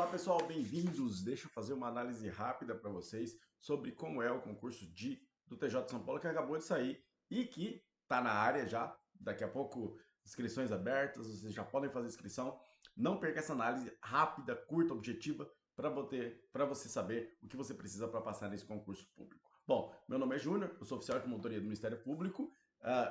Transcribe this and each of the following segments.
Fala pessoal, bem-vindos! Deixa eu fazer uma análise rápida para vocês sobre como é o concurso do TJ de São Paulo que acabou de sair e que está na área já. Daqui a pouco, inscrições abertas, vocês já podem fazer inscrição. Não perca essa análise rápida, curta, objetiva para você saber o que você precisa para passar nesse concurso público. Bom, meu nome é Júnior, eu sou oficial de promotoria do Ministério Público,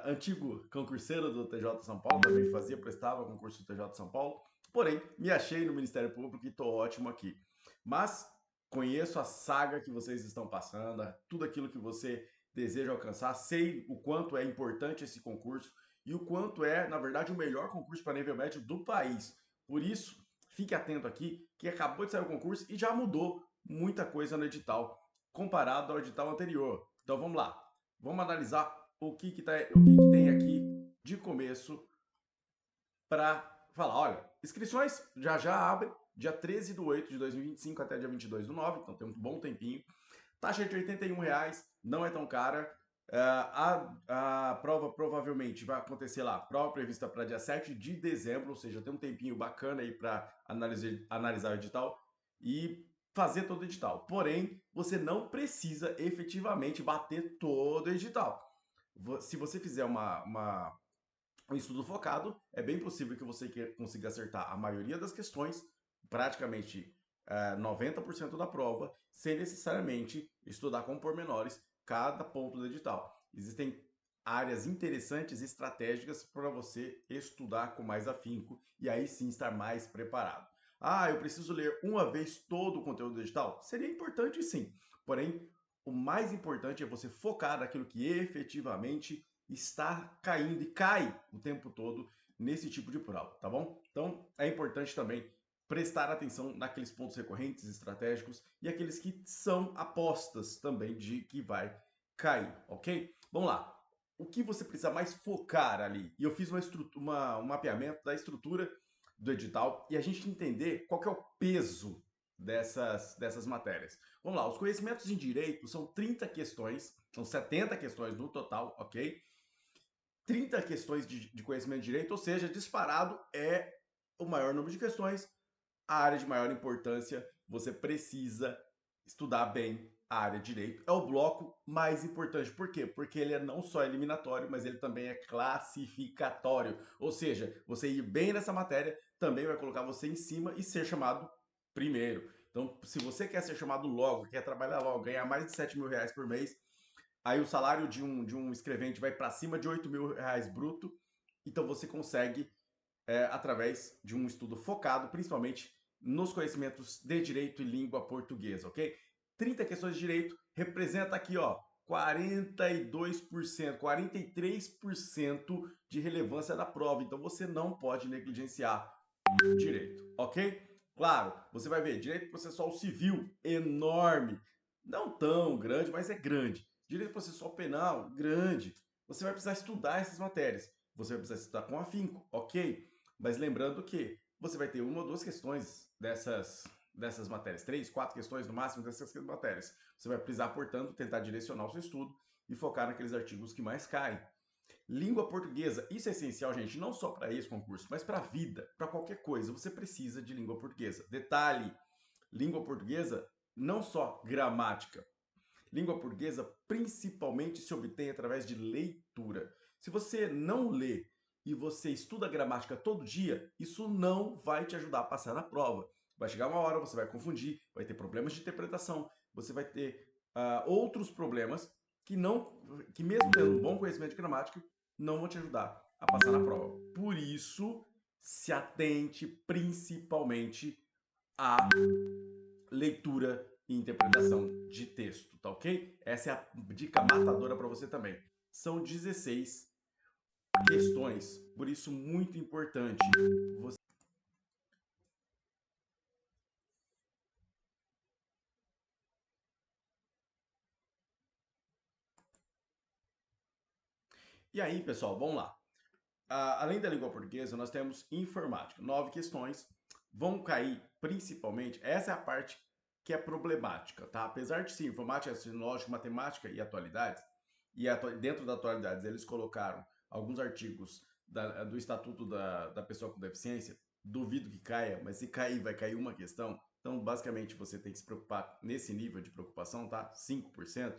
antigo concurseiro do TJ de São Paulo, também prestava concurso do TJ de São Paulo. Porém, me achei no Ministério Público e estou ótimo aqui. Mas conheço a saga que vocês estão passando, tudo aquilo que você deseja alcançar, sei o quanto é importante esse concurso e o quanto é, na verdade, o melhor concurso para nível médio do país. Por isso, fique atento aqui que acabou de sair o concurso e já mudou muita coisa no edital comparado ao edital anterior. Então vamos lá, vamos analisar o que tem aqui de começo para falar, olha, inscrições já abre dia 13/8 de 2025 até dia 22/9, então tem um bom tempinho. Taxa de R$81, não é tão cara. A prova provavelmente vai acontecer lá, prova prevista para dia 7 de dezembro, ou seja, tem um tempinho bacana aí para analisar o edital e fazer todo o edital. Porém, você não precisa efetivamente bater todo o edital. Se você fizer um estudo focado, é bem possível que você consiga acertar a maioria das questões, praticamente 90% da prova, sem necessariamente estudar com pormenores cada ponto do edital. Existem áreas interessantes e estratégicas para você estudar com mais afinco e aí sim estar mais preparado. Ah, eu preciso ler uma vez todo o conteúdo do edital? Seria importante sim, porém, o mais importante é você focar naquilo que efetivamente está caindo e cai o tempo todo nesse tipo de prova, tá bom? Então é importante também prestar atenção naqueles pontos recorrentes, estratégicos e aqueles que são apostas também de que vai cair, ok? Vamos lá. O que você precisa mais focar ali? E eu fiz um mapeamento da estrutura do edital e a gente entender qual que é o peso dessas matérias. Vamos lá, os conhecimentos em direito são 30 questões, são 70 questões no total, ok? 30 questões de conhecimento de direito, ou seja, disparado é o maior número de questões, a área de maior importância, você precisa estudar bem a área de direito. É o bloco mais importante. Por quê? Porque ele é não só eliminatório, mas ele também é classificatório. Ou seja, você ir bem nessa matéria também vai colocar você em cima e ser chamado primeiro. Então, se você quer ser chamado logo, quer trabalhar logo, ganhar mais de R$7.000 por mês, aí o salário de um escrevente vai para cima de R$8.000 bruto, então você consegue, através de um estudo focado, principalmente nos conhecimentos de direito e língua portuguesa, ok? 30 questões de direito representa aqui, ó, 42%, 43% de relevância da prova, então você não pode negligenciar direito, ok? Claro, você vai ver, direito processual civil, enorme, não tão grande, mas é grande. Direito processual penal, grande. Você vai precisar estudar essas matérias. Você vai precisar estudar com afinco, ok? Mas lembrando que você vai ter uma ou duas questões dessas matérias, 3, 4 questões no máximo dessas matérias. Você vai precisar, portanto, tentar direcionar o seu estudo e focar naqueles artigos que mais caem. Língua portuguesa, isso é essencial, gente, não só para esse concurso, mas para a vida, para qualquer coisa, você precisa de língua portuguesa. Detalhe, língua portuguesa, não só gramática. Língua portuguesa principalmente se obtém através de leitura. Se você não lê e você estuda gramática todo dia, isso não vai te ajudar a passar na prova. Vai chegar uma hora, você vai confundir, vai ter problemas de interpretação, você vai ter outros problemas que mesmo tendo um bom conhecimento de gramática, não vão te ajudar a passar na prova. Por isso, se atente principalmente à leitura e interpretação de texto, tá ok? Essa é a dica matadora para você também. São 16 questões, por isso muito importante você... E aí, pessoal, vamos lá. Além da língua portuguesa, nós temos informática. 9 questões vão cair principalmente, essa é a parte que é problemática, tá? Apesar de sim, informática, lógica, matemática e atualidades, dentro da atualidades eles colocaram alguns artigos do Estatuto da Pessoa com Deficiência, duvido que caia, mas se cair, vai cair uma questão, Então, basicamente, você tem que se preocupar nesse nível de preocupação, tá? 5%.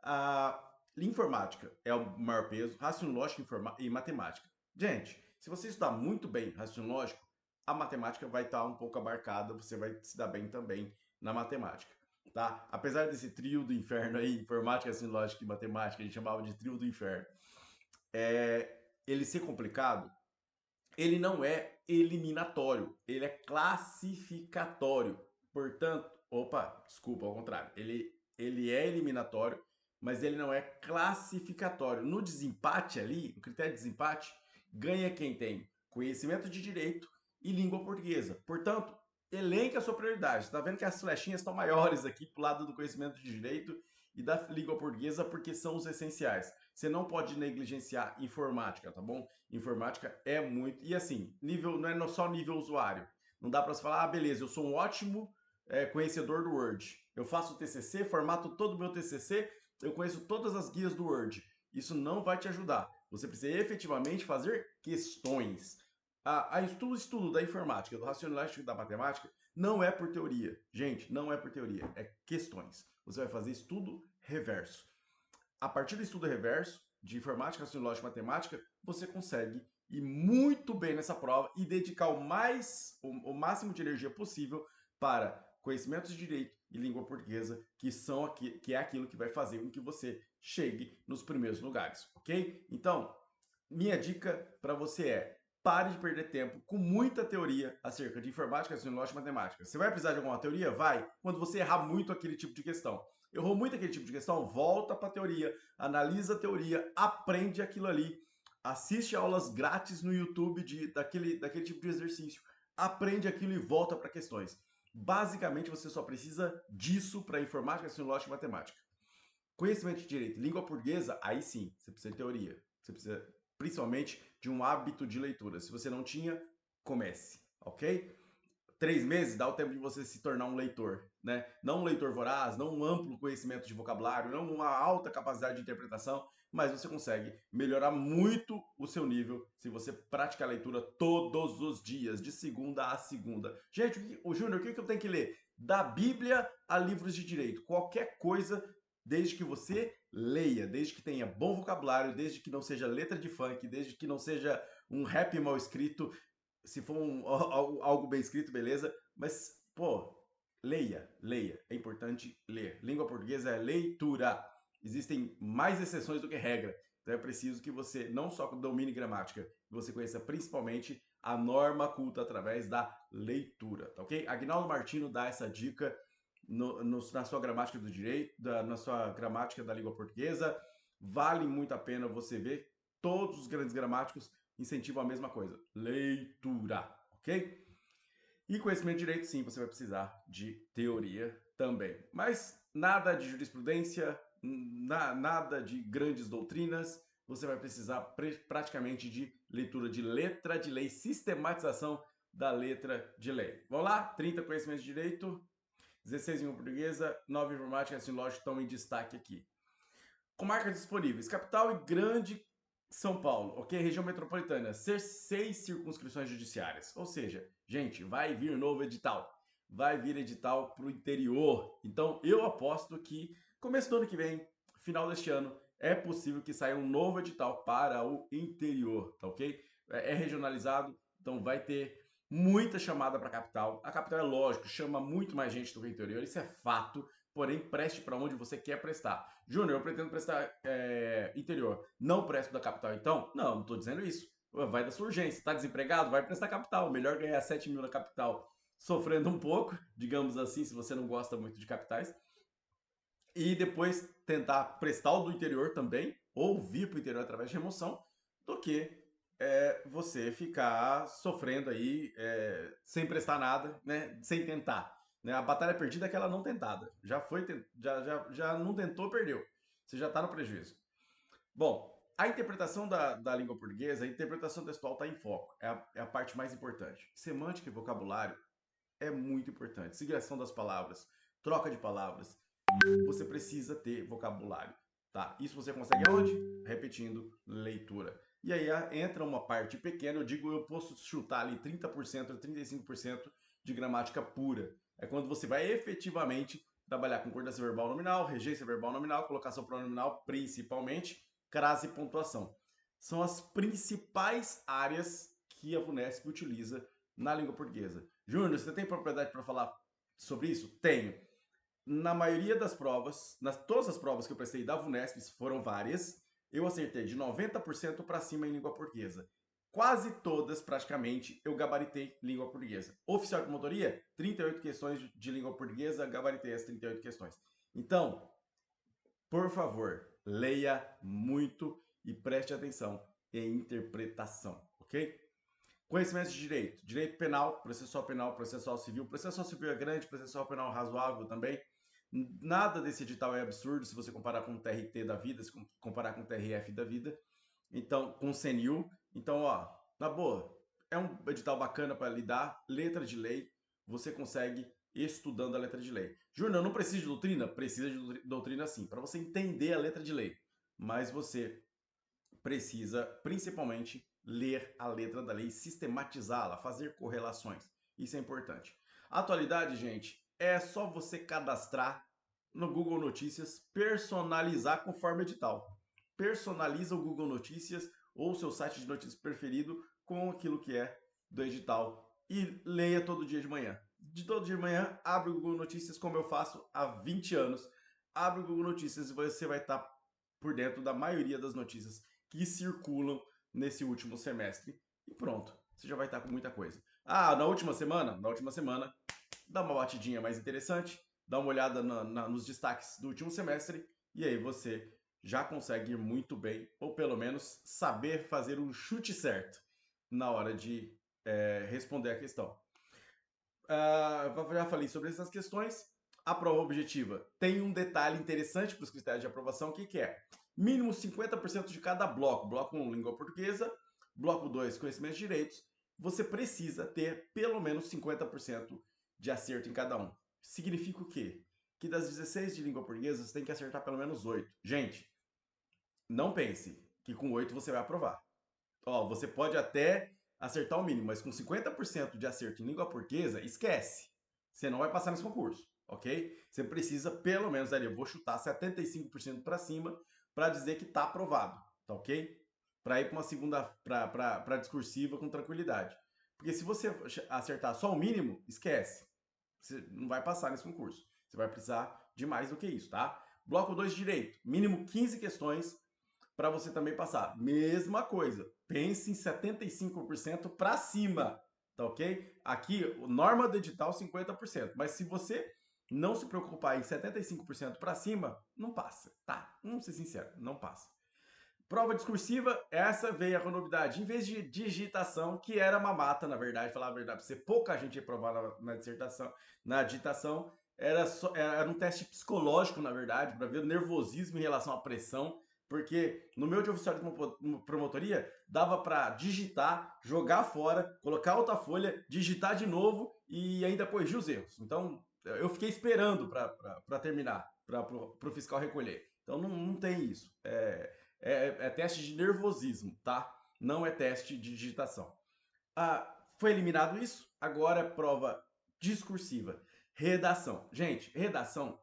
A informática é o maior peso, raciocínio lógico e matemática. Gente, se você estudar muito bem raciocínio lógico, a matemática vai estar um pouco abarcada, você vai se dar bem também na matemática, tá? Apesar desse trio do inferno aí, informática, raciocínio lógico e matemática, a gente chamava de trio do inferno, ele ser complicado, ele não é eliminatório, ele é classificatório. Portanto, desculpa, ao contrário, ele é eliminatório, mas ele não é classificatório. No desempate ali, no critério de desempate, ganha quem tem conhecimento de direito e língua portuguesa. Portanto, elenque a sua prioridade. Está vendo que as flechinhas estão maiores aqui para o lado do conhecimento de direito e da língua portuguesa, porque são os essenciais. Você não pode negligenciar informática, tá bom? Informática é muito. E assim, nível não é só nível usuário. Não dá para você falar, beleza, eu sou um ótimo conhecedor do Word. Eu faço o TCC, formato todo o meu TCC, eu conheço todas as guias do Word. Isso não vai te ajudar. Você precisa efetivamente fazer questões. O estudo da informática, do racionalístico e da matemática, não é por teoria. Gente, não é por teoria, é questões. Você vai fazer estudo reverso. A partir do estudo reverso, de informática, raciocínio lógico e matemática, você consegue ir muito bem nessa prova e dedicar o máximo de energia possível para conhecimentos de direito e língua portuguesa, que é aquilo que vai fazer com que você chegue nos primeiros lugares, ok? Então, minha dica para você é: pare de perder tempo com muita teoria acerca de informática, raciocínio lógico e matemática. Você vai precisar de alguma teoria? Vai, quando você errar muito aquele tipo de questão. Errou muito aquele tipo de questão? Volta para a teoria, analisa a teoria, aprende aquilo ali, assiste aulas grátis no YouTube daquele tipo de exercício, aprende aquilo e volta para questões. Basicamente, você só precisa disso para informática, raciocínio lógico e matemática. Conhecimento de direito, língua portuguesa, aí sim, você precisa de teoria. Você precisa principalmente de um hábito de leitura. Se você não tinha, comece, ok? 3 meses dá o tempo de você se tornar um leitor, né? Não um leitor voraz, não um amplo conhecimento de vocabulário, não uma alta capacidade de interpretação, mas você consegue melhorar muito o seu nível se você praticar a leitura todos os dias, de segunda a segunda. Gente, o Júnior, o que eu tenho que ler? Da Bíblia a livros de direito. Qualquer coisa, desde que você leia, desde que tenha bom vocabulário, desde que não seja letra de funk, desde que não seja um rap mal escrito. Se for algo bem escrito, beleza. Mas, pô, leia. É importante ler. Língua portuguesa é leitura. Existem mais exceções do que regra. Então é preciso que você não só domine gramática, que você conheça principalmente a norma culta através da leitura, tá ok? Agnaldo Martino dá essa dica na sua gramática do direito, na sua gramática da língua portuguesa. Vale muito a pena você ver. Todos os grandes gramáticos incentivam a mesma coisa, leitura, ok? E conhecimento de direito, sim, você vai precisar de teoria também. Mas nada de jurisprudência, nada de grandes doutrinas, você vai precisar praticamente de leitura de letra de lei, sistematização da letra de lei. Vamos lá? 30 conhecimentos de direito, 16 em língua portuguesa, 9 em informática, assim, lógico, estão em destaque aqui. Comarcas disponíveis: capital e grande São Paulo, ok? Região metropolitana, 6 circunscrições judiciárias. Ou seja, gente, vai vir novo edital. Vai vir edital para o interior. Então, eu aposto que começo do ano que vem, final deste ano, é possível que saia um novo edital para o interior, tá ok? É regionalizado, então vai ter muita chamada para a capital. A capital, é lógico, chama muito mais gente do que o interior, isso é fato. Porém, preste para onde você quer prestar. Júnior, eu pretendo prestar interior. Não presto da capital, então? Não estou dizendo isso. Vai da sua urgência. Está desempregado? Vai prestar capital. Melhor ganhar 7 mil na capital, sofrendo um pouco, digamos assim, se você não gosta muito de capitais. E depois tentar prestar o do interior também, ou vir para o interior através de remoção, do que você ficar sofrendo aí sem prestar nada, né, sem tentar. Né? A batalha perdida é aquela não tentada. Já não tentou, perdeu. Você já está no prejuízo. Bom, a interpretação da língua portuguesa, a interpretação textual está em foco. É a parte mais importante. Semântica e vocabulário é muito importante. Significação das palavras, troca de palavras. Você precisa ter vocabulário. Tá? Isso você consegue aonde? Repetindo, leitura. E aí entra uma parte pequena, eu posso chutar ali 30%, 35% de gramática pura. É quando você vai efetivamente trabalhar concordância verbal nominal, regência verbal nominal, colocação pronominal, principalmente, crase e pontuação. São as principais áreas que a VUNESP utiliza na língua portuguesa. Júnior, você tem propriedade para falar sobre isso? Tenho. Na maioria das provas, todas as provas que eu prestei da VUNESP, foram várias, eu acertei de 90% para cima em língua portuguesa. Quase todas, praticamente, eu gabaritei língua portuguesa. Oficial de promotoria, 38 questões de língua portuguesa, gabaritei as 38 questões. Então, por favor, leia muito e preste atenção em interpretação, ok? Conhecimentos de direito. Direito penal, processual civil. Processual civil é grande, processual penal razoável também. Nada desse edital é absurdo se você comparar com o TRT da vida, se comparar com o TRF da vida. Então, com o CNU. Então, ó, na boa, é um edital bacana para lidar. Letra de lei, você consegue estudando a letra de lei. Júnior, não precisa de doutrina? Precisa de doutrina sim, para você entender a letra de lei. Mas você precisa, principalmente, ler a letra da lei, sistematizá-la, fazer correlações. Isso é importante. Atualidade, gente, é só você cadastrar no Google Notícias, personalizar conforme edital. Personaliza o Google Notícias ou seu site de notícias preferido com aquilo que é do edital e leia todo dia de manhã. De todo dia de manhã, abre o Google Notícias como eu faço há 20 anos. Abre o Google Notícias e você vai estar por dentro da maioria das notícias que circulam nesse último semestre. E pronto, você já vai estar com muita coisa. Ah, na última semana, dá uma batidinha mais interessante, dá uma olhada nos destaques do último semestre e aí você já consegue ir muito bem, ou pelo menos saber fazer um chute certo na hora de responder a questão. Já falei sobre essas questões. A prova objetiva tem um detalhe interessante para os critérios de aprovação, o que é? Mínimo 50% de cada bloco. Bloco 1, língua portuguesa. Bloco 2, conhecimentos de direitos. Você precisa ter pelo menos 50% de acerto em cada um. Significa o quê? Que das 16 de língua portuguesa, você tem que acertar pelo menos 8. Gente, não pense que com 8 você vai aprovar. Ó, você pode até acertar o mínimo, mas com 50% de acerto em língua portuguesa, esquece. Você não vai passar nesse concurso, ok? Você precisa, pelo menos, ali, eu vou chutar 75% para cima para dizer que está aprovado, tá ok? Para ir para uma segunda, para discursiva com tranquilidade. Porque se você acertar só o mínimo, esquece. Você não vai passar nesse concurso. Você vai precisar de mais do que isso, tá? Bloco 2 de direito, mínimo 15 questões para você também passar. Mesma coisa, pense em 75% para cima, tá ok? Aqui, norma do edital 50%, mas se você não se preocupar em 75% para cima, não passa, tá? Vamos ser sinceros, não passa. Prova discursiva, essa veio a novidade. Em vez de digitação, que era uma mata, na verdade, falar a verdade, pra você, pouca gente reprovava na dissertação, na digitação, era um teste psicológico, na verdade, para ver o nervosismo em relação à pressão, porque no meu de oficial de promotoria, dava para digitar, jogar fora, colocar outra folha, digitar de novo e ainda corrigir os erros. Então, eu fiquei esperando para terminar, para o fiscal recolher. Então, não tem isso. É teste de nervosismo, tá? Não é teste de digitação. Foi eliminado isso, agora é prova discursiva. Redação. Gente, redação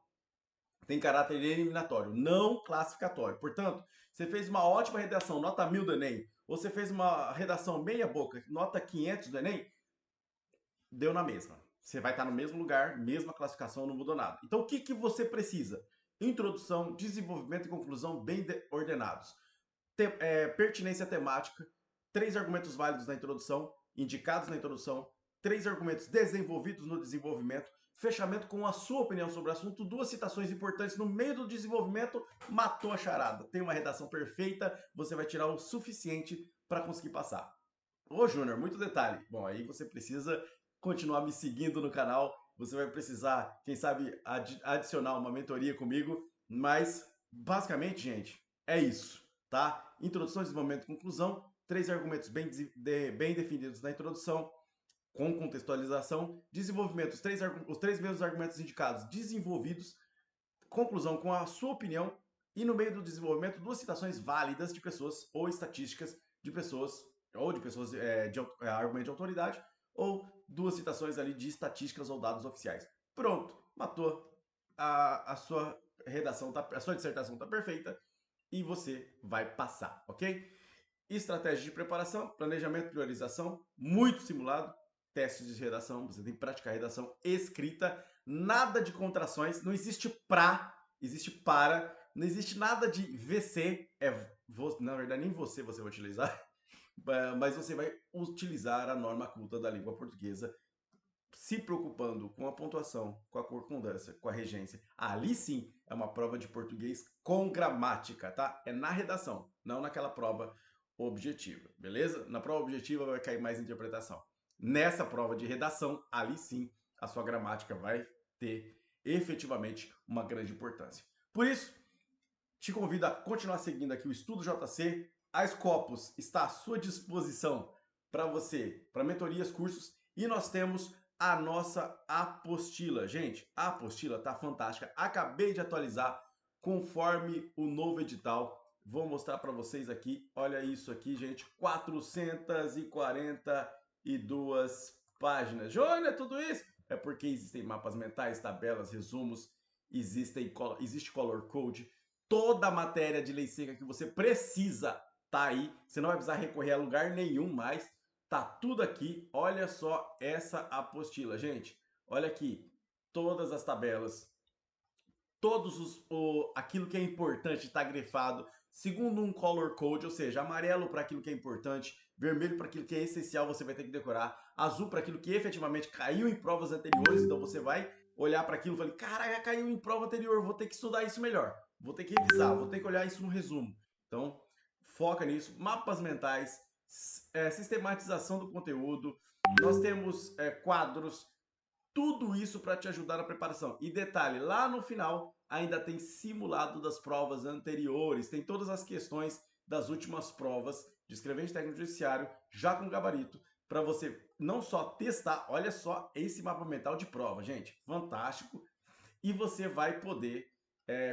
tem caráter eliminatório, não classificatório. Portanto, você fez uma ótima redação, nota 1000 do Enem, ou você fez uma redação meia boca, nota 500 do Enem, deu na mesma. Você vai estar no mesmo lugar, mesma classificação, não mudou nada. Então, o que você precisa? Introdução, desenvolvimento e conclusão bem ordenados. Pertinência temática, 3 argumentos válidos na introdução, indicados na introdução, 3 argumentos desenvolvidos no desenvolvimento, fechamento com a sua opinião sobre o assunto, 2 citações importantes no meio do desenvolvimento, matou a charada. Tem uma redação perfeita, você vai tirar o suficiente para conseguir passar. Ô, Júnior, muito detalhe. Bom, aí você precisa continuar me seguindo no canal, você vai precisar, quem sabe, adicionar uma mentoria comigo, mas, basicamente, gente, é isso, tá? Introdução, desenvolvimento e conclusão, 3 argumentos bem definidos na introdução, com contextualização, desenvolvimento, os 3 mesmos argumentos indicados desenvolvidos, conclusão com a sua opinião e no meio do desenvolvimento 2 citações válidas de pessoas ou estatísticas de pessoas, ou de pessoas de argumento de autoridade, ou 2 citações ali de estatísticas ou dados oficiais. Pronto, matou. A sua redação, a sua dissertação está perfeita e você vai passar, ok? Estratégia de preparação, planejamento, priorização, muito simulado, testes de redação, você tem que praticar redação escrita, nada de contrações, não existe pra, existe para, não existe nada de VC, na verdade nem você vai utilizar, mas você vai utilizar a norma culta da língua portuguesa, se preocupando com a pontuação, com a correspondência, com a regência. Ali sim é uma prova de português com gramática, tá? É na redação, não naquela prova objetiva, beleza? Na prova objetiva vai cair mais interpretação. Nessa prova de redação, ali sim a sua gramática vai ter efetivamente uma grande importância. Por isso, te convido a continuar seguindo aqui o Estudo JC. A Scopus está à sua disposição para você, para mentorias, cursos, e nós temos a nossa apostila. Gente, a apostila tá fantástica. Acabei de atualizar conforme o novo edital. Vou mostrar para vocês aqui. Olha isso aqui, gente. 442 páginas. Jônia, tudo isso? É porque existem mapas mentais, tabelas, resumos, existe color code. Toda a matéria de lei seca que você precisa tá aí. Você não vai precisar recorrer a lugar nenhum mais. Tá tudo aqui. Olha só essa apostila, gente. Olha aqui. Todas as tabelas. Aquilo que é importante está grifado segundo um color code, ou seja, amarelo para aquilo que é importante, vermelho para aquilo que é essencial, você vai ter que decorar, azul para aquilo que efetivamente caiu em provas anteriores, então você vai olhar para aquilo e falar, cara, caiu em prova anterior, vou ter que estudar isso melhor, vou ter que revisar, vou ter que olhar isso no resumo. Então, foca nisso. Mapas mentais, sistematização do conteúdo, nós temos quadros, tudo isso para te ajudar na preparação. E detalhe, lá no final ainda tem simulado das provas anteriores, tem todas as questões das últimas provas de escrevente técnico judiciário, já com gabarito, para você não só testar, olha só esse mapa mental de prova, gente, fantástico, e você vai poder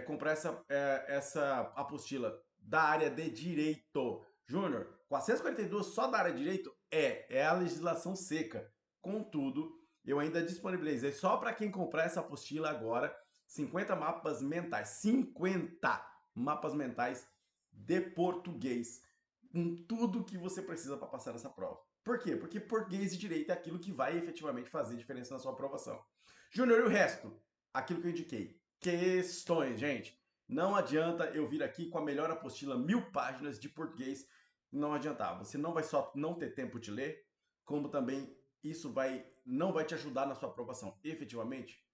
comprar essa apostila da área de direito. Júnior, 442 só da área de direito? É a legislação seca. Contudo, eu ainda disponibilizei só para quem comprar essa apostila agora 50 mapas mentais. 50 mapas mentais de português. Com tudo que você precisa para passar essa prova. Por quê? Porque português e direito é aquilo que vai efetivamente fazer diferença na sua aprovação. Júnior, e o resto? Aquilo que eu indiquei. Questões, gente. Não adianta eu vir aqui com a melhor apostila, 1000 páginas de português. Não adiantava. Você não vai só não ter tempo de ler, como também isso não vai te ajudar na sua aprovação. Efetivamente,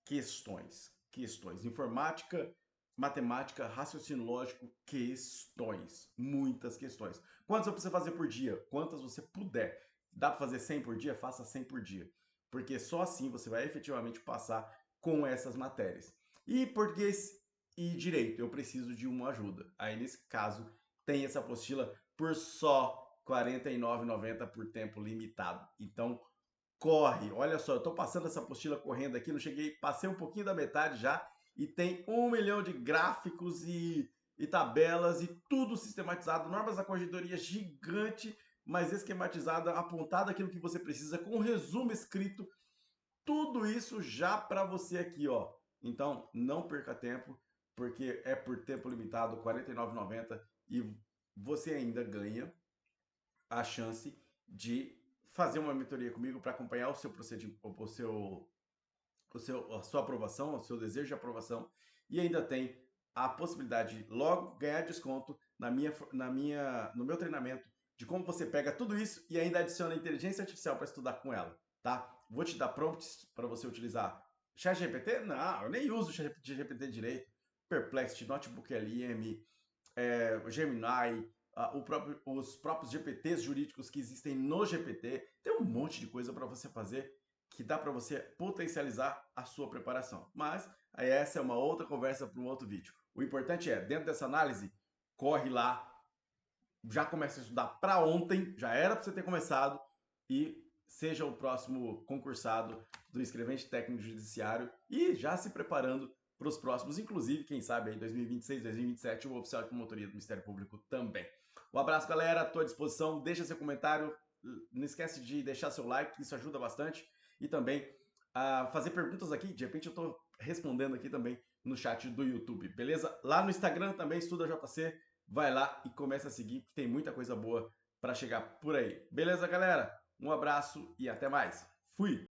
questões. Questões. Informática, matemática, raciocínio lógico, questões. Muitas questões. Quantas você precisa fazer por dia? Quantas você puder. Dá para fazer 100 por dia? Faça 100 por dia. Porque só assim você vai efetivamente passar com essas matérias. E português e direito, eu preciso de uma ajuda. Aí, nesse caso, tem essa apostila por só R$ 49,90 por tempo limitado. Então, corre. Olha só, eu estou passando essa apostila correndo aqui, não cheguei, passei um pouquinho da metade já, e tem 1 milhão de gráficos e tabelas e tudo sistematizado, normas da corregedoria gigante, mas esquematizada, apontada aquilo que você precisa, com um resumo escrito, tudo isso já para você aqui, ó. Então, não perca tempo, porque é por tempo limitado, R$ 49,90, e você ainda ganha a chance de fazer uma mentoria comigo para acompanhar o seu procedimento, a sua aprovação, o seu desejo de aprovação, e ainda tem a possibilidade de logo ganhar desconto no meu treinamento de como você pega tudo isso e ainda adiciona inteligência artificial para estudar com ela, tá? Vou te dar prompts para você utilizar ChatGPT? Não, eu nem uso ChatGPT direito. Perplexity, Notebook LM, Gemini, os próprios GPTs jurídicos que existem no GPT. Tem um monte de coisa para você fazer que dá para você potencializar a sua preparação. Mas essa é uma outra conversa para um outro vídeo. O importante é, dentro dessa análise, corre lá, já começa a estudar para ontem, já era para você ter começado, e seja o próximo concursado do escrevente técnico judiciário e já se preparando para os próximos, inclusive, quem sabe, aí 2026, 2027, o oficial de promotoria do Ministério Público também. Um abraço, galera, estou à disposição, deixa seu comentário, não esquece de deixar seu like, isso ajuda bastante. E também a fazer perguntas aqui, de repente eu estou respondendo aqui também no chat do YouTube, beleza? Lá no Instagram também, Estuda JC, vai lá e começa a seguir, que tem muita coisa boa para chegar por aí. Beleza, galera? Um abraço e até mais. Fui!